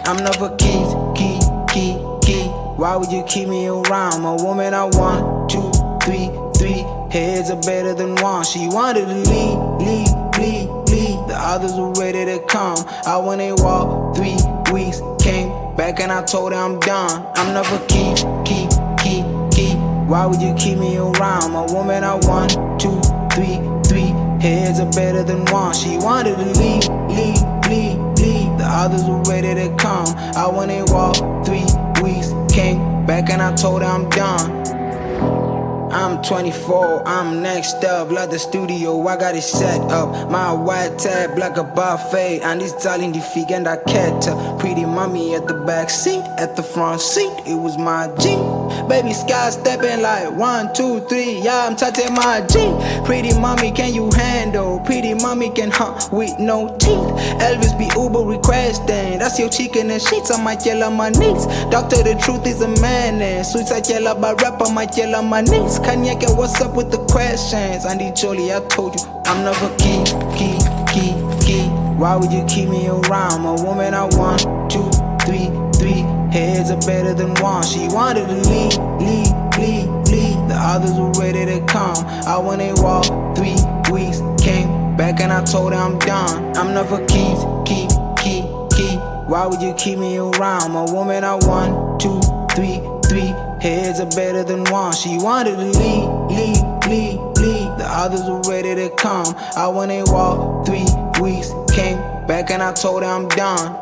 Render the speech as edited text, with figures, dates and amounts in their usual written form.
I'm never key. Why would you keep me around? My woman, I want 2, 3, 3 heads are better than one. She wanted to leave. The others were ready to come. I went and walked 3 weeks, came back and I told her I'm done. I'm never key. Why would you keep me around? My woman, I want 2, 3 heads are better than one. She wanted to leave. The others were ready to come. I went and walked 3 weeks, came back and I told her I'm done. I'm 24, I'm next up, like the studio, I got it set up. My white tab like a buffet, and it's telling the fig and I kept pretty mommy at the back seat, at the front seat, it was my G. Baby Sky stepping like 1, 2, 3, yeah, I'm touching my G. Pretty mommy, can you handle? Pretty mommy can hunt with no teeth. Elvis be Uber requesting, that's your chicken and sheets, I might yell on my knees. Doctor, the truth is a madness, suicide yell about rap, I might yell on my knees. Kanye, what's up with the questions? Andy Jolie, I told you, I'm never key. Why would you keep me around? My woman, I want 2, 3 heads are better than one. She wanted to leave. The others were ready to come. I went and walked 3 weeks, came back and I told her I'm done. I'm never key. Why would you keep me around? My woman, I want 2, 3 heads are better than one. She wanted to leave. The others were ready to come. I went and walked 3 weeks, came back and I told her I'm done.